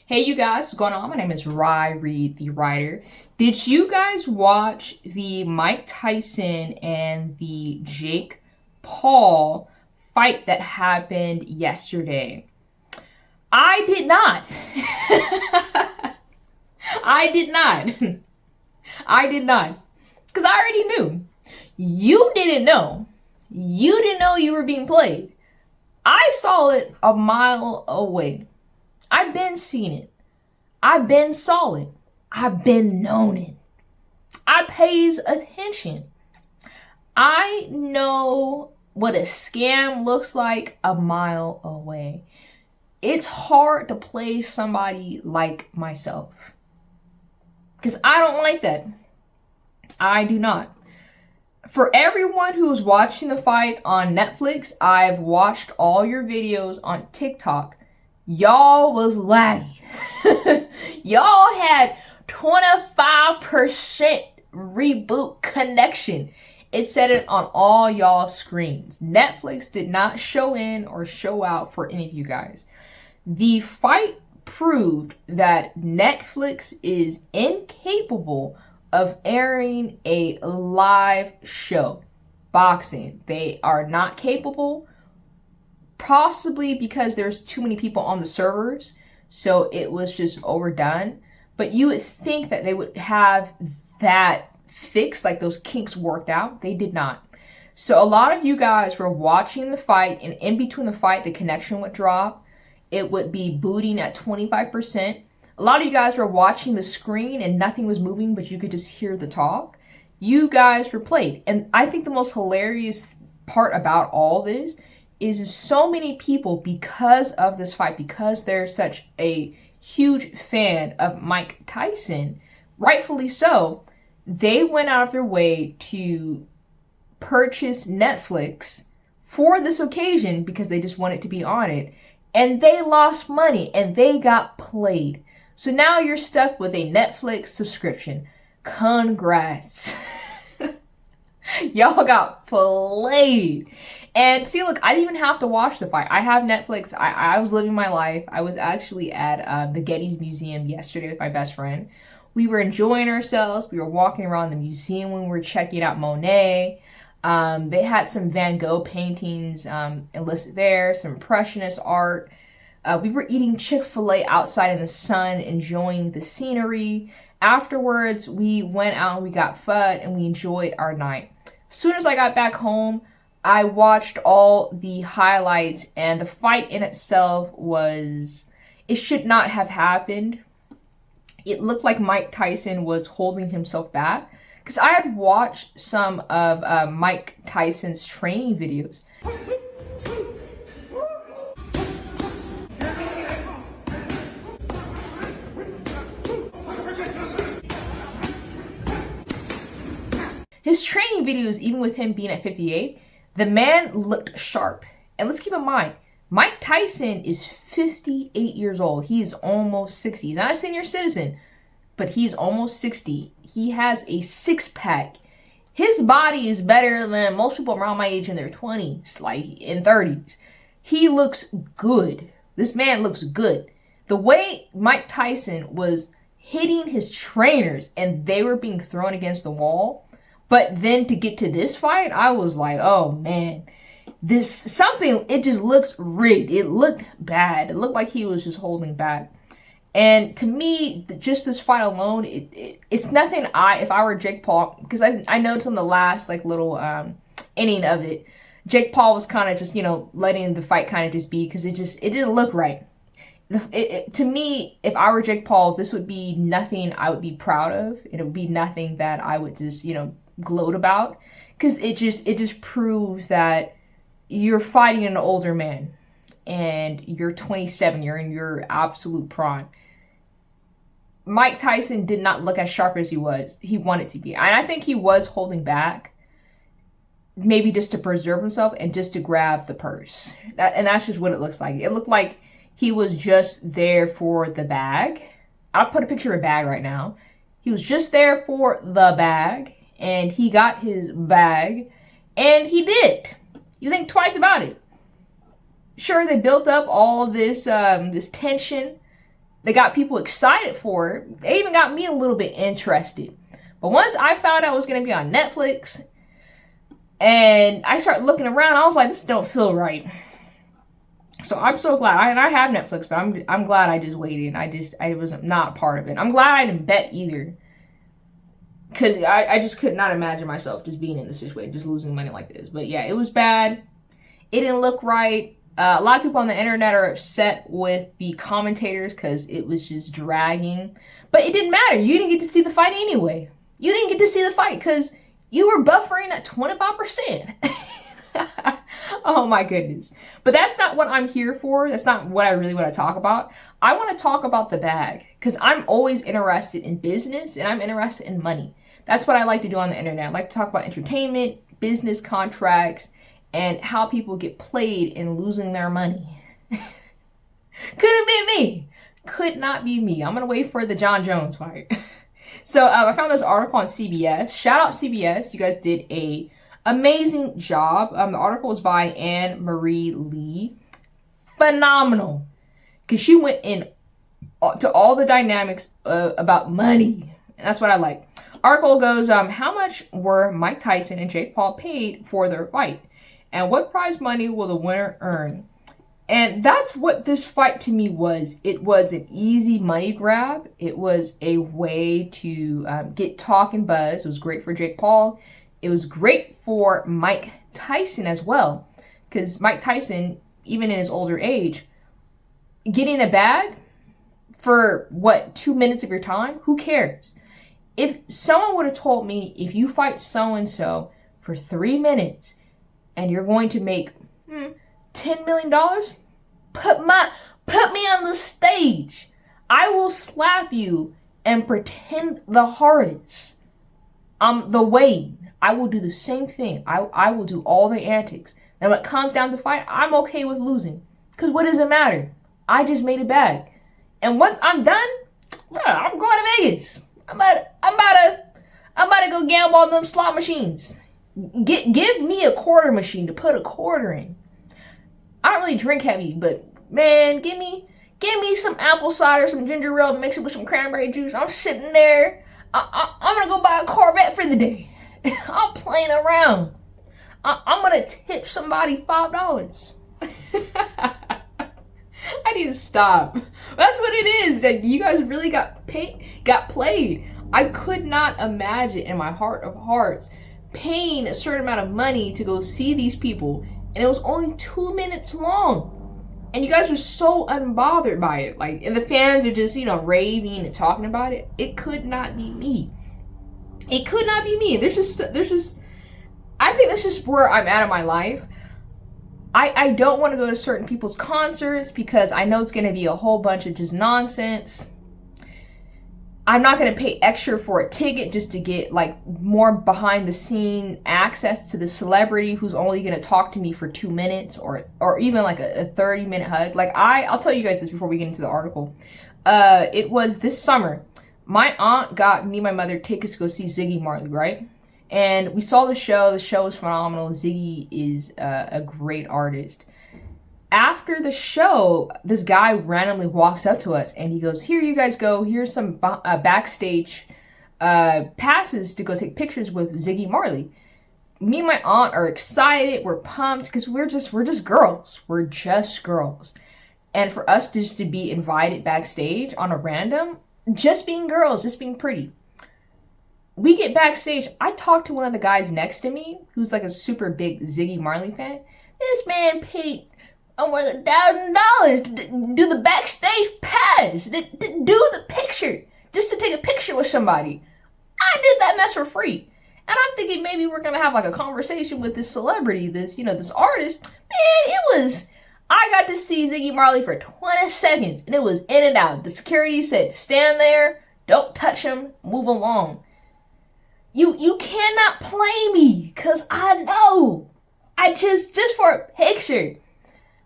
Hey you guys, what's going on? My name is Rye Reed, the writer. Did you guys watch the Mike Tyson and the Jake Paul fight that happened yesterday? I did not. I did not. I did not. Because I already knew. You didn't know. You didn't know you were being played. I saw it a mile away. I've been seen it. I've been saw it. I've been known it. I pays attention. I know what a scam looks like a mile away. It's hard to play somebody like myself. Because I don't like that. I do not. For everyone who's watching the fight on Netflix, I've watched all your videos on TikTok. Y'all was laggy. Y'all had 25% reboot connection. It said it on all y'all screens. Netflix did not show in or show out for any of you guys. The fight proved that Netflix is incapable of airing a live show. Boxing. They are not capable. Possibly because there's too many people on the servers, so it was just overdone. But you would think that they would have that fixed, like those kinks worked out. They did not. So a lot of you guys were watching the fight, and in between the fight, the connection would drop. It would be booting at 25%. A lot of you guys were watching the screen and nothing was moving, but you could just hear the talk. You guys were played. And I think the most hilarious part about all this is so many people, because of this fight, because they're such a huge fan of Mike Tyson, rightfully so, they went out of their way to purchase Netflix for this occasion because they just wanted to be on it. And they lost money and they got played. So now you're stuck with a Netflix subscription. Congrats. Y'all got played. And see, look, I didn't even have to watch the fight. I have Netflix. I was living my life. I was actually at the Getty's Museum yesterday with my best friend. We were enjoying ourselves. We were walking around the museum when we were checking out Monet. They had some Van Gogh paintings listed there, some Impressionist art. We were eating Chick-fil-A outside in the sun, enjoying the scenery. Afterwards, we went out and we got FUD and we enjoyed our night. As soon as I got back home, I watched all the highlights, and the fight in itself it should not have happened. It looked like Mike Tyson was holding himself back, because I had watched some of Mike Tyson's training videos. His training videos, even with him being at 58, the man looked sharp. And let's keep in mind, Mike Tyson is 58 years old. He is almost 60. He's not a senior citizen, but he's almost 60. He has a six-pack. His body is better than most people around my age in their 20s, like in 30s. He looks good. This man looks good. The way Mike Tyson was hitting his trainers and they were being thrown against the wall, but then to get to this fight, I was like, oh man, it just looks rigged. It looked bad. It looked like he was just holding back. And to me, just this fight alone, it's nothing if I were Jake Paul, because I noticed on the last little inning of it, Jake Paul was kind of just, letting the fight kind of just be, because it didn't look right. To me, if I were Jake Paul, this would be nothing I would be proud of. It would be nothing that I would just, gloat about, because it just proves that you're fighting an older man and you're 27, you're in your absolute prime. Mike Tyson did not look as sharp as he wanted to be, and I think he was holding back, maybe just to preserve himself and just to grab the purse. That's just what it looks like. It looked like he was just there for the bag. I'll put a picture of a bag right now. He was just there for the bag, and he got his bag, and he did. You think twice about it. Sure, they built up all this this tension They got people excited for it. They even got me a little bit interested. But once I found out it was going to be on Netflix and I started looking around, I was like, this don't feel right. So I'm so glad. And I have Netflix, but I'm glad I just waited. I was not a part of it. I'm glad I didn't bet either. Because I just could not imagine myself just being in this situation, just losing money like this. But yeah, it was bad. It didn't look right. A lot of people on the internet are upset with the commentators because it was just dragging. But it didn't matter. You didn't get to see the fight anyway. You didn't get to see the fight because you were buffering at 25%. Oh my goodness. But that's not what I'm here for. That's not what I really want to talk about. I want to talk about the bag because I'm always interested in business and I'm interested in money. That's what I like to do on the internet. I like to talk about entertainment, business contracts, and how people get played in losing their money. Couldn't be me. Could not be me. I'm going to wait for the John Jones fight. So I found this article on CBS. Shout out CBS. You guys did a amazing job. The article was by Anne Marie Lee. Phenomenal. Because she went in to all the dynamics about money. And that's what I like. Article goes, how much were Mike Tyson and Jake Paul paid for their fight? And what prize money will the winner earn? And that's what this fight to me was. It was an easy money grab. It was a way to get talk and buzz. It was great for Jake Paul. It was great for Mike Tyson as well. Because Mike Tyson, even in his older age, getting a bag for, 2 minutes of your time? Who cares? If someone would have told me, if you fight so-and-so for 3 minutes and you're going to make $10 million, put me on the stage. I will slap you and pretend the hardest. I'm the Wayne. I will do the same thing. I will do all the antics. And when it comes down to fight, I'm okay with losing. Because what does it matter? I just made a bag. And once I'm done, I'm going to Vegas. I'm about to go gamble on them slot machines. Give me a quarter machine to put a quarter in. I don't really drink heavy, but man, give me some apple cider, some ginger ale, mix it with some cranberry juice. I'm sitting there. I'm gonna go buy a Corvette for the day. I'm playing around. I'm gonna tip somebody $5. I need to stop. That's what it is. That you guys really got played. I could not imagine in my heart of hearts paying a certain amount of money to go see these people, and it was only 2 minutes long. And you guys were so unbothered by it. And the fans are just, raving and talking about it. It could not be me. It could not be me. There's just I think that's just where I'm at in my life. I don't want to go to certain people's concerts because I know it's going to be a whole bunch of just nonsense. I'm not going to pay extra for a ticket just to get more behind the scene access to the celebrity who's only going to talk to me for 2 minutes or even a 30-minute hug. I'll tell you guys this before we get into the article. It was this summer. My aunt got me and my mother tickets to go see Ziggy Marley, right? And we saw the show. The show was phenomenal. Ziggy is a great artist. After the show, this guy randomly walks up to us and he goes, here you guys go. Here's some backstage passes to go take pictures with Ziggy Marley. Me and my aunt are excited. We're pumped because we're just girls. We're just girls. And for us just to be invited backstage on a random, just being girls, just being pretty. We get backstage. I talked to one of the guys next to me who's a super big Ziggy Marley fan. This man paid $1,000 to do the backstage pass, to do the picture, just to take a picture with somebody. I did that mess for free. And I'm thinking maybe we're going to have a conversation with this celebrity, this artist. Man, I got to see Ziggy Marley for 20 seconds and it was in and out. The security said, stand there, don't touch him, move along. You cannot play me because I know. I just for a picture.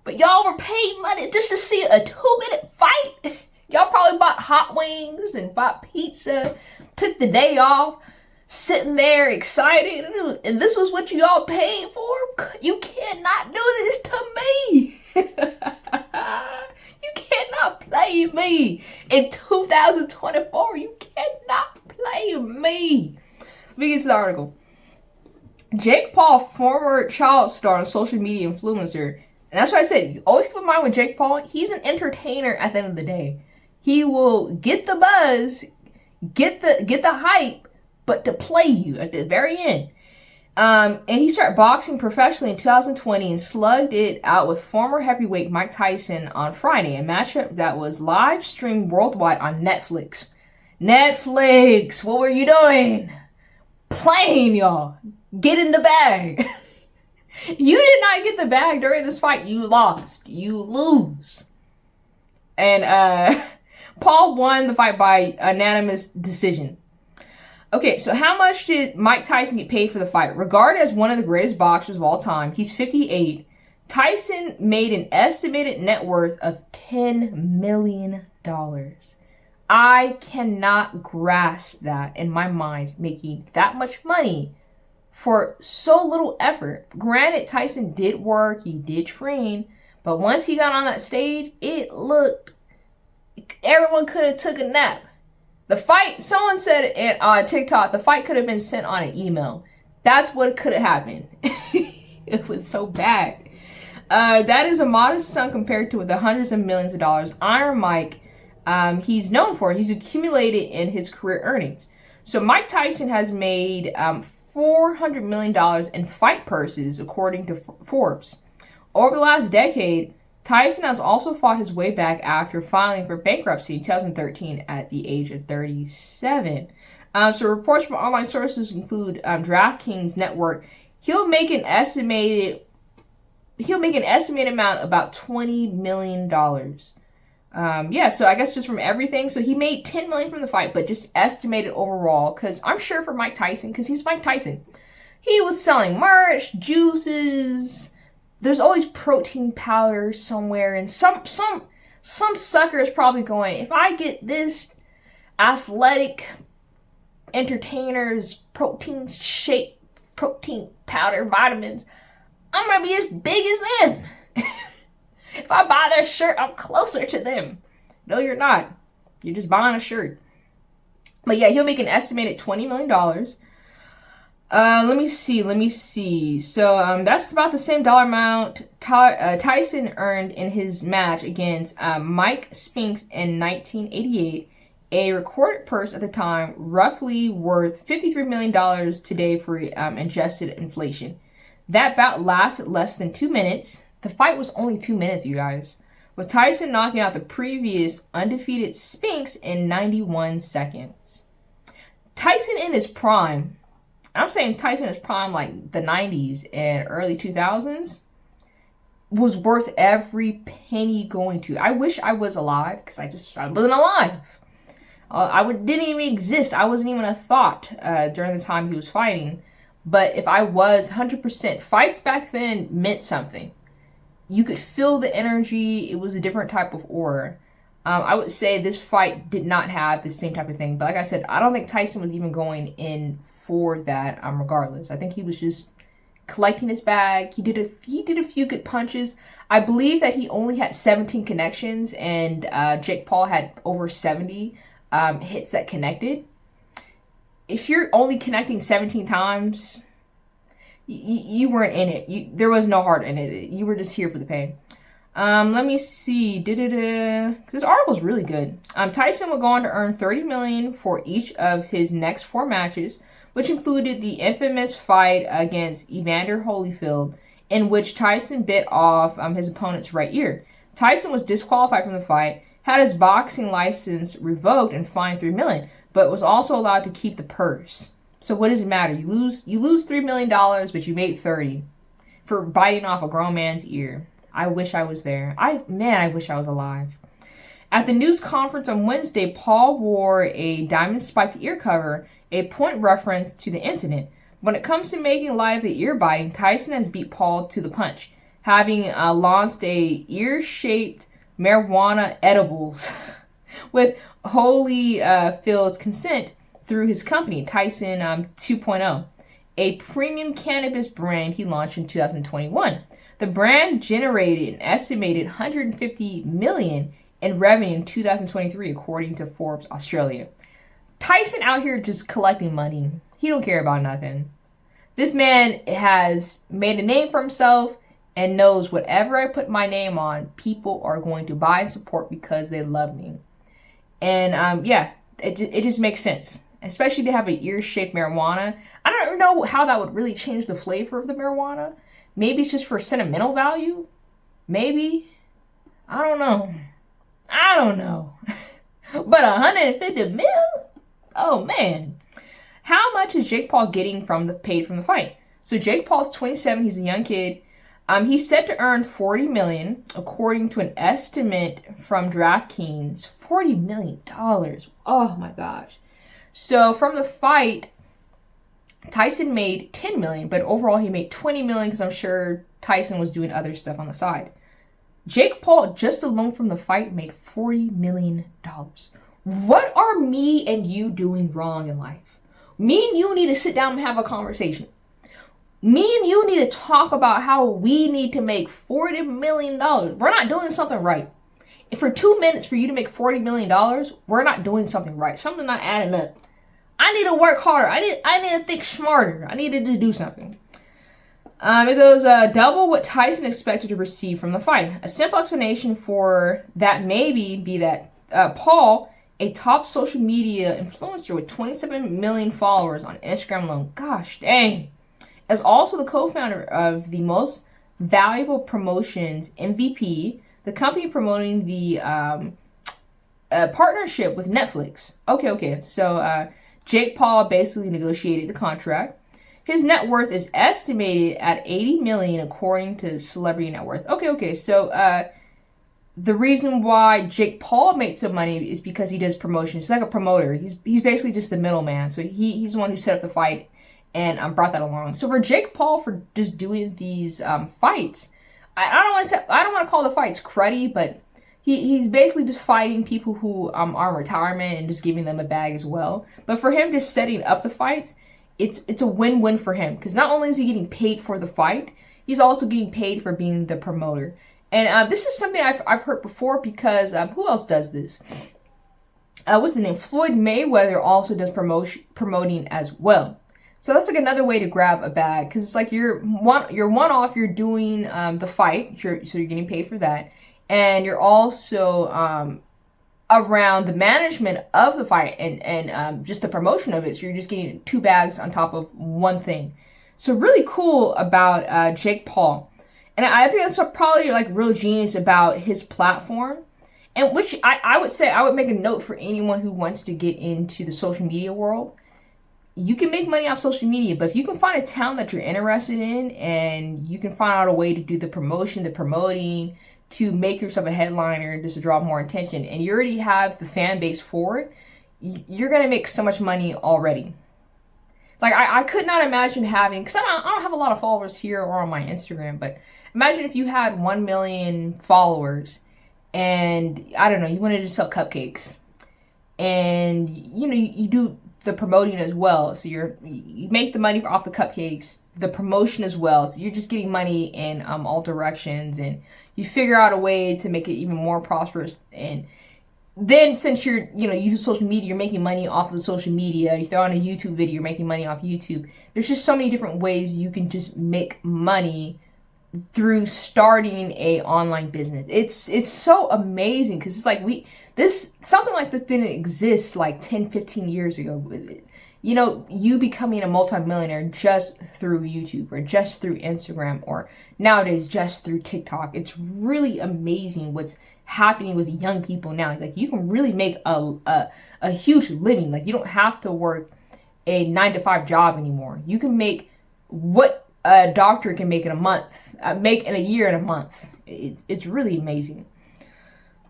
But y'all were paying money just to see a 2-minute fight. Y'all probably bought hot wings and bought pizza, took the day off, sitting there excited. And this was what you all paid for? You cannot do this to me. You cannot play play me. In 2024, you cannot play me. Let me get to the article. Jake Paul, former child star and social media influencer. And that's what I said. You always keep in mind with Jake Paul, he's an entertainer at the end of the day. He will get the buzz, get the hype, but to play you at the very end. And he started boxing professionally in 2020 and slugged it out with former heavyweight Mike Tyson on Friday, a matchup that was live streamed worldwide on Netflix. Netflix, what were you doing? Playing, y'all. Get in the bag. You did not get the bag during this fight. You lost. You lose. And Paul won the fight by unanimous decision. Okay, so how much did Mike Tyson get paid for the fight? Regarded as one of the greatest boxers of all time, he's 58. Tyson made an estimated net worth of $10 million. I cannot grasp that in my mind, making that much money for so little effort. Granted, Tyson did work, he did train, but once he got on that stage, it looked, everyone could have took a nap. The fight, someone said on TikTok, the fight could have been sent on an email. That's what could have happened. It was so bad. That is a modest sum compared to the hundreds of millions of dollars Iron Mike he's known for. He's accumulated in his career earnings. So Mike Tyson has made $400 million in fight purses, according to Forbes. Over the last decade, Tyson has also fought his way back after filing for bankruptcy in 2013 at the age of 37. So reports from online sources include DraftKings network. He'll make an estimated amount about $20 million. Yeah, so I guess just from everything. So he made $10 million from the fight, but just estimated overall, because I'm sure for Mike Tyson, because he's Mike Tyson, he was selling merch, juices. There's always protein powder somewhere, and some sucker is probably going, if I get this athletic entertainer's protein shake, protein powder, vitamins, I'm gonna be as big as them. If I buy their shirt, I'm closer to them. No, you're not. You're just buying a shirt. But yeah, he'll make an estimated $20 million. Let me see. So that's about the same dollar amount Tyson earned in his match against Mike Spinks in 1988. A recorded purse at the time, roughly worth $53 million today for adjusted inflation. That bout lasted less than 2 minutes. The fight was only 2 minutes, you guys, with Tyson knocking out the previous undefeated Spinks in 91 seconds. Tyson in his prime, I'm saying Tyson in his prime like the 90s and early 2000s, was worth every penny going to. I wish I was alive, because I wasn't alive. Didn't even exist. I wasn't even a thought during the time he was fighting. But if I was 100%, fights back then meant something. You could feel the energy. It was a different type of aura. I would say this fight did not have the same type of thing. But like I said, I don't think Tyson was even going in for that regardless. I think he was just collecting his bag. He did a few good punches. I believe that he only had 17 connections, and Jake Paul had over 70 hits that connected. If you're only connecting 17 times, you weren't in it. There was no heart in it. You were just here for the pain. Let me see. This article's really good. Tyson will go on to earn $30 million for each of his next 4 matches, which included the infamous fight against Evander Holyfield, in which Tyson bit off his opponent's right ear. Tyson was disqualified from the fight, had his boxing license revoked, and fined $3 million, but was also allowed to keep the purse. So what does it matter? You lose $3 million, but you made 30 for biting off a grown man's ear. I wish I was there. I wish I was alive. At the news conference on Wednesday, Paul wore a diamond-spiked ear cover, a point reference to the incident. When it comes to making light of the ear biting, Tyson has beat Paul to the punch, having launched a ear-shaped marijuana edibles with Holyfield's consent through his company, Tyson 2.0, a premium cannabis brand he launched in 2021. The brand generated an estimated $150 million in revenue in 2023, according to Forbes Australia. Tyson out here just collecting money. He don't care about nothing. This man has made a name for himself and knows whatever I put my name on, people are going to buy and support because they love me. And yeah, it just makes sense. Especially to have an ear-shaped marijuana. I don't know how that would really change the flavor of the marijuana. Maybe it's just for sentimental value. Maybe. I don't know. But 150 mil? Oh man. How much is Jake Paul getting paid from the fight? So Jake Paul's 27. He's a young kid. He's set to earn $40 million, according to an estimate from DraftKings. $40 million. Oh my gosh. So from the fight, Tyson made $10 million, but overall he made $20 million because I'm sure Tyson was doing other stuff on the side. Jake Paul, just alone from the fight, made $40 million. What are me and you doing wrong in life? Me and you need to sit down and have a conversation. Me and you need to talk about how we need to make $40 million. We're not doing something right. If for 2 minutes for you to make $40 million, we're not doing something right. Something not adding up. I need to work harder. I need to think smarter. I needed to do something. It goes double what Tyson expected to receive from the fight. A simple explanation for that maybe be that Paul, a top social media influencer with 27 million followers on Instagram alone, gosh dang, is also the co-founder of the Most Valuable Promotions MVP, the company promoting the partnership with Netflix. Okay. So Jake Paul basically negotiated the contract. His net worth is estimated at $80 million, according to Celebrity Net Worth. Okay. So the reason why Jake Paul makes some money is because he does promotions. He's like a promoter. He's basically just the middleman. So he's the one who set up the fight and brought that along. So for Jake Paul for just doing these fights, I don't want to call the fights cruddy, but he's basically just fighting people who are in retirement and just giving them a bag as well. But for him just setting up the fights, it's a win-win for him because not only is he getting paid for the fight, he's also getting paid for being the promoter. And this is something I've heard before because who else does this? What's his name? Floyd Mayweather also does promoting as well. So that's like another way to grab a bag because it's like you're one off. You're doing the fight, so you're getting paid for that, and you're also around the management of the fight and just the promotion of it. So you're just getting 2 bags on top of one thing. So really cool about Jake Paul. And I think that's probably like real genius about his platform. And which I would say I would make a note for anyone who wants to get into the social media world. You can make money off social media, but if you can find a talent that you're interested in and you can find out a way to do the promotion, the promoting, to make yourself a headliner just to draw more attention, and you already have the fan base for it, you're going to make so much money already. Like, I could not imagine having, because I don't have a lot of followers here or on my Instagram, but imagine if you had 1 million followers and, I don't know, you wanted to sell cupcakes. And, you know, you do the promoting as well. So you make the money off the cupcakes, the promotion as well. So you're just getting money in all directions, and you figure out a way to make it even more prosperous. And then since you use social media, you're making money off of the social media. You throw on a YouTube video, you're making money off YouTube. There's just so many different ways you can just make money through starting a online business. It's so amazing because it's like something like this didn't exist like 10, 15 years ago. You know, you becoming a multimillionaire just through YouTube or just through Instagram or nowadays just through TikTok. It's really amazing what's happening with young people now. Like, you can really make a huge living. Like, you don't have to work a 9-to-5 job anymore. You can make what a doctor can make in a month, make in a year and a month. It's really amazing.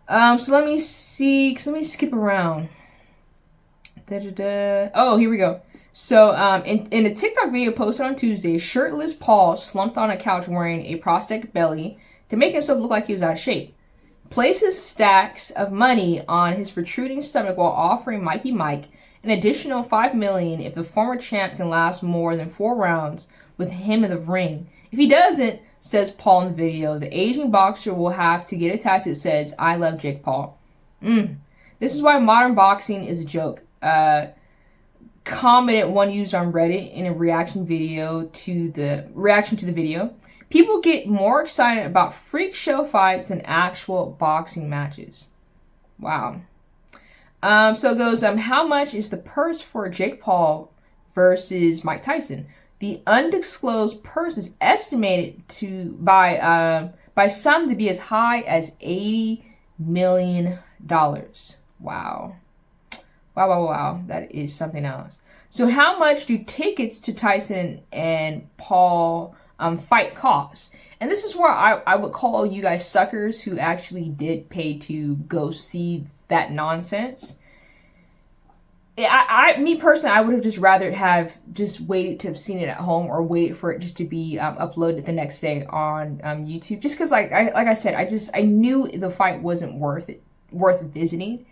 So let me see, let me skip around. Oh, here we go. So in a TikTok video posted on Tuesday, shirtless Paul slumped on a couch wearing a prosthetic belly to make himself look like he was out of shape. Places stacks of money on his protruding stomach while offering Mikey Mike an additional $5 million if the former champ can last more than 4 rounds with him in the ring. If he doesn't, says Paul in the video, the aging boxer will have to get a tattoo that says, "I love Jake Paul." This is why modern boxing is a joke. Commented one used on Reddit in a reaction to the video. People get more excited about freak show fights than actual boxing matches. Wow. So it goes, how much is the purse for Jake Paul versus Mike Tyson? The undisclosed purse is estimated by some to be as high as $80 million. Wow. Wow. That is something else. So how much do tickets to Tyson and Paul fight cost? And this is where I would call you guys suckers who actually did pay to go see that nonsense. Me personally, I would have just rather have just waited to have seen it at home or waited for it just to be uploaded the next day on YouTube. Just because, like I said, I knew the fight wasn't worth visiting.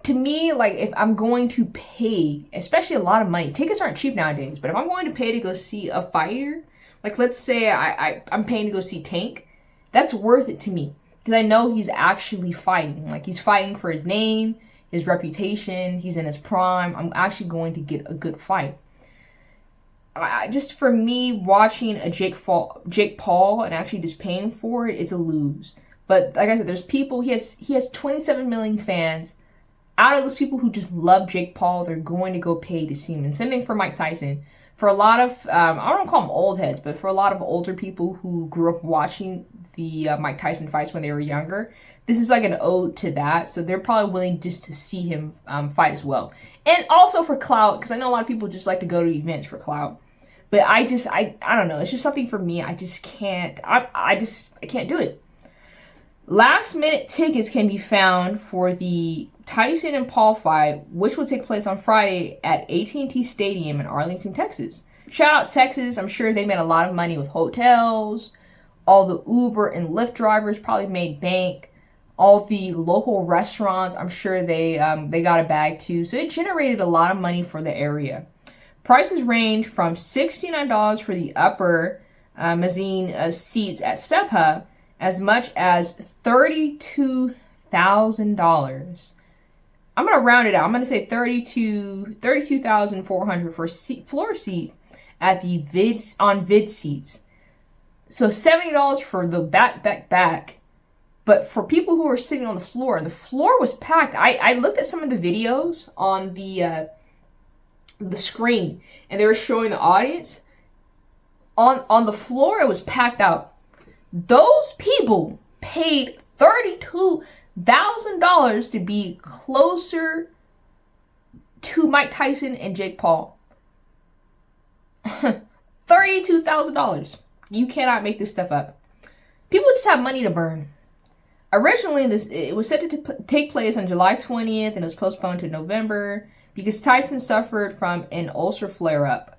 To me, like, if I'm going to pay, especially a lot of money, tickets aren't cheap nowadays, but if I'm going to pay to go see a fighter, like, let's say I'm paying to go see Tank, that's worth it to me. Because I know he's actually fighting. Like, he's fighting for his name, his reputation, he's in his prime. I'm actually going to get a good fight. Just for me, watching a Jake Paul and actually just paying for it, it's a lose. But like I said, there's people, he has 27 million fans. Out of those people who just love Jake Paul, they're going to go pay to see him. And same thing for Mike Tyson. For a lot of, I don't want to call them old heads, but for a lot of older people who grew up watching the Mike Tyson fights when they were younger, this is like an ode to that. So they're probably willing just to see him fight as well. And also for clout, because I know a lot of people just like to go to events for clout. But I don't know. It's just something for me. I just can't. I can't do it. Last minute tickets can be found for the Tyson and Paul fight, which will take place on Friday at AT&T Stadium in Arlington, Texas. Shout out Texas. I'm sure they made a lot of money with hotels. All the Uber and Lyft drivers probably made bank. All the local restaurants, I'm sure they got a bag too. So it generated a lot of money for the area. Prices range from $69 for the upper mezzanine seats at StubHub, as much as $32,000. I'm going to round it out. I'm going to say $32,400 for floor seat at the vid seats. So $70 for the back. But for people who are sitting on the floor was packed. I looked at some of the videos on the screen, and they were showing the audience. On the floor, it was packed out. Those people paid $32,000 to be closer to Mike Tyson and Jake Paul. $32,000. You cannot make this stuff up. People just have money to burn. Originally, it was set to take place on July 20th and it was postponed to November because Tyson suffered from an ulcer flare-up.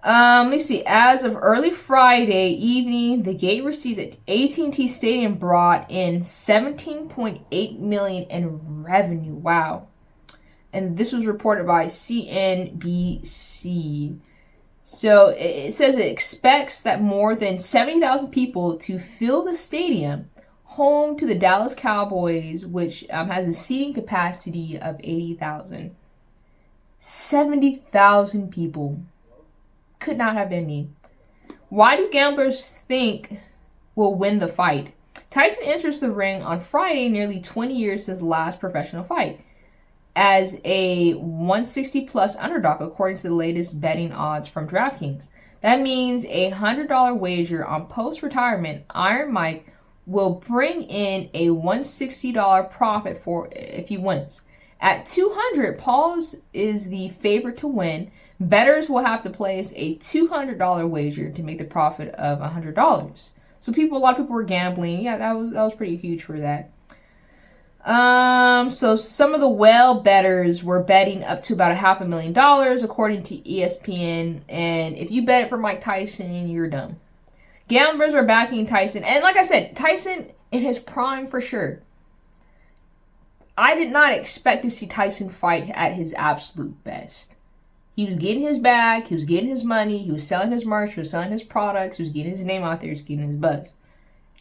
Let me see. As of early Friday evening, the gate receipts at AT&T Stadium brought in $17.8 million in revenue. Wow. And this was reported by CNBC. So it says it expects that more than 70,000 people to fill the stadium, home to the Dallas Cowboys, which has a seating capacity of 80,000. 70,000 people. Could not have been me. Why do gamblers think will win the fight? Tyson enters the ring on Friday, nearly 20 years since the last professional fight, as a 160 plus underdog, according to the latest betting odds from DraftKings. That means a $100 wager on post-retirement Iron Mike will bring in a $160 profit for if he wins. At 200, Paul's is the favorite to win. Bettors will have to place a $200 wager to make the profit of $100. So a lot of people were gambling. Yeah, that was pretty huge for that. So some of the whale bettors were betting up to about $500,000 according to ESPN. And if you bet it for Mike Tyson, you're dumb. Gamblers are backing Tyson. And like I said, Tyson in his prime for sure. I did not expect to see Tyson fight at his absolute best. He was getting his bag, he was getting his money, he was selling his merch, he was selling his products, he was getting his name out there, he was getting his buzz.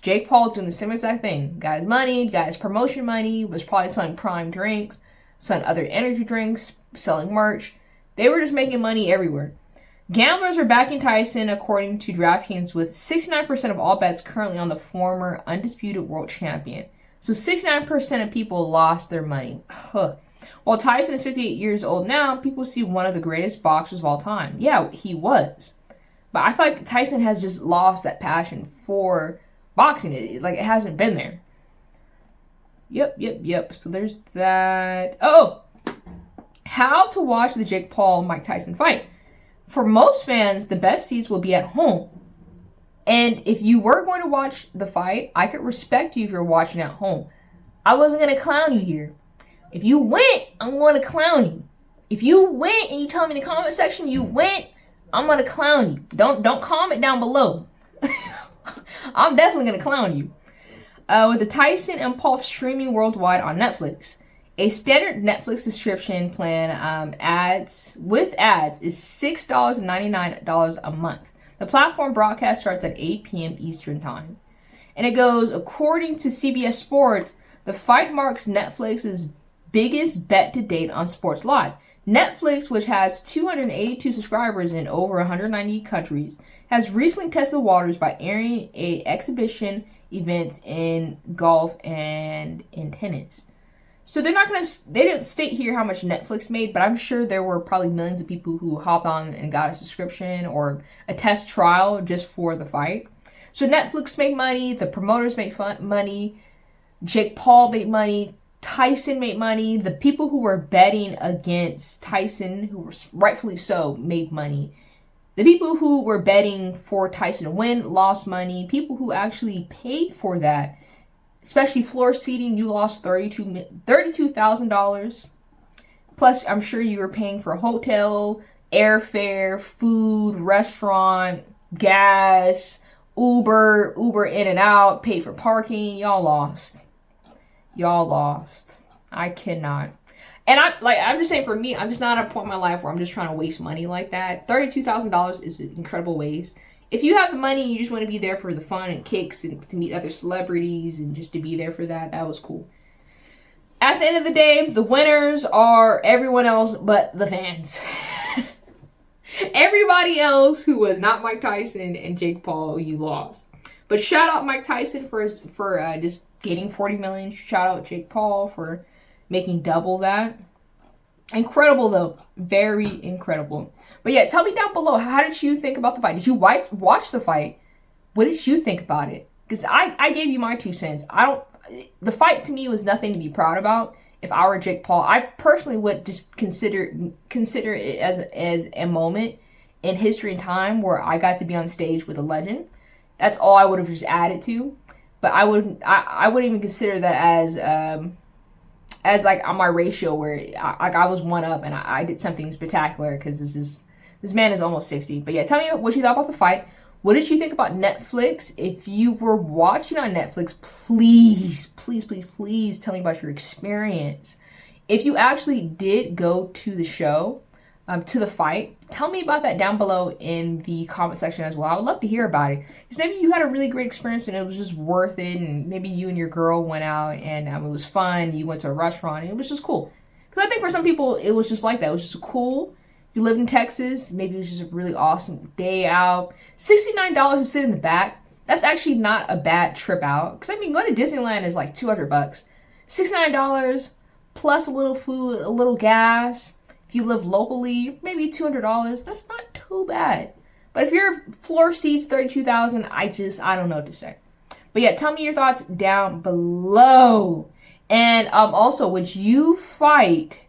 Jake Paul doing the same exact thing. Got his money, got his promotion money, was probably selling prime drinks, selling other energy drinks, selling merch. They were just making money everywhere. Gamblers are backing Tyson, according to DraftKings, with 69% of all bets currently on the former undisputed world champion. So 69% of people lost their money. While Tyson is 58 years old now, people see one of the greatest boxers of all time. Yeah, he was. But I feel like Tyson has just lost that passion for boxing. It hasn't been there. Yep. So there's that. Oh! How to watch the Jake Paul-Mike Tyson fight. For most fans, the best seats will be at home. And if you were going to watch the fight, I could respect you if you're watching at home. I wasn't going to clown you here. If you went, I'm going to clown you. If you went and you tell me in the comment section you went, I'm going to clown you. Don't comment down below. I'm definitely going to clown you. With the Tyson and Paul streaming worldwide on Netflix. A standard Netflix subscription plan is $6.99 a month. The platform broadcast starts at 8 p.m. Eastern Time. And it goes, according to CBS Sports, the fight marks Netflix's biggest bet to date on Sports Live. Netflix, which has 282 subscribers in over 190 countries, has recently tested the waters by airing exhibition events in golf and in tennis. So they didn't state here how much Netflix made, but I'm sure there were probably millions of people who hopped on and got a subscription or a test trial just for the fight. So Netflix made money, the promoters made money, Jake Paul made money, Tyson made money, the people who were betting against Tyson, who were rightfully so, made money. The people who were betting for Tyson to win lost money. People who actually paid for that, especially floor seating, you lost $32,000. Plus, I'm sure you were paying for a hotel, airfare, food, restaurant, gas, Uber in and out, paid for parking. Y'all lost. I cannot. And I'm just saying, for me, I'm just not at a point in my life where I'm just trying to waste money like that. $32,000 is an incredible waste. If you have the money and you just want to be there for the fun and kicks and to meet other celebrities and just to be there for that, that was cool. At the end of the day, the winners are everyone else but the fans. Everybody else who was not Mike Tyson and Jake Paul, you lost. But shout out Mike Tyson for just getting 40 million. Shout out Jake Paul for making double that. Incredible though. Very incredible. But yeah, tell me down below, how did you think about the fight? Did you watch the fight? What did you think about it? Because I gave you my 2 cents. The fight to me was nothing to be proud about. If I were Jake Paul, I personally would just consider it as a moment in history and time where I got to be on stage with a legend. That's all I would have just added to. But I wouldn't even consider that as like on my ratio where I was one up and I did something spectacular, because this man is almost 60. But yeah, tell me what you thought about the fight. What did you think about Netflix? If you were watching on Netflix, please tell me about your experience. If you actually did go to the show, to the fight, tell me about that down below in the comment section as well. I would love to hear about it. Because maybe you had a really great experience and it was just worth it. And maybe you and your girl went out and it was fun. You went to a restaurant and it was just cool. Because I think for some people, it was just like that. It was just cool. You live in Texas, maybe it was just a really awesome day out. $69 to sit in the back. That's actually not a bad trip out. Because, I mean, going to Disneyland is like $200. $69 plus a little food, a little gas. If you live locally, maybe $200. That's not too bad. But if your floor seats $32,000, I don't know what to say. But yeah, tell me your thoughts down below. And also, would you fight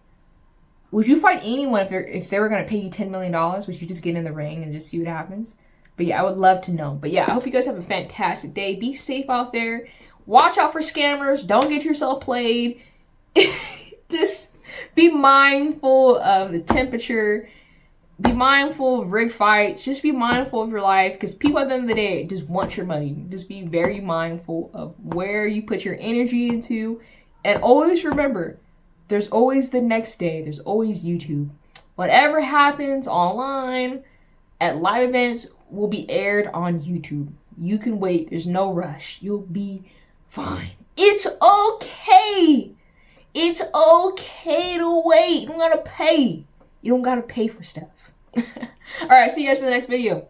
anyone if they were going to pay you $10 million? Would you just get in the ring and just see what happens? But yeah, I would love to know. But yeah, I hope you guys have a fantastic day. Be safe out there. Watch out for scammers. Don't get yourself played. Just be mindful of the temperature. Be mindful of rig fights. Just be mindful of your life, because people at the end of the day just want your money. Just be very mindful of where you put your energy into. And always remember, there's always the next day. There's always YouTube. Whatever happens online at live events will be aired on YouTube. You can wait. There's no rush. You'll be fine. It's okay. It's okay to wait. You don't gotta pay. You don't gotta pay for stuff. All right, see you guys for the next video.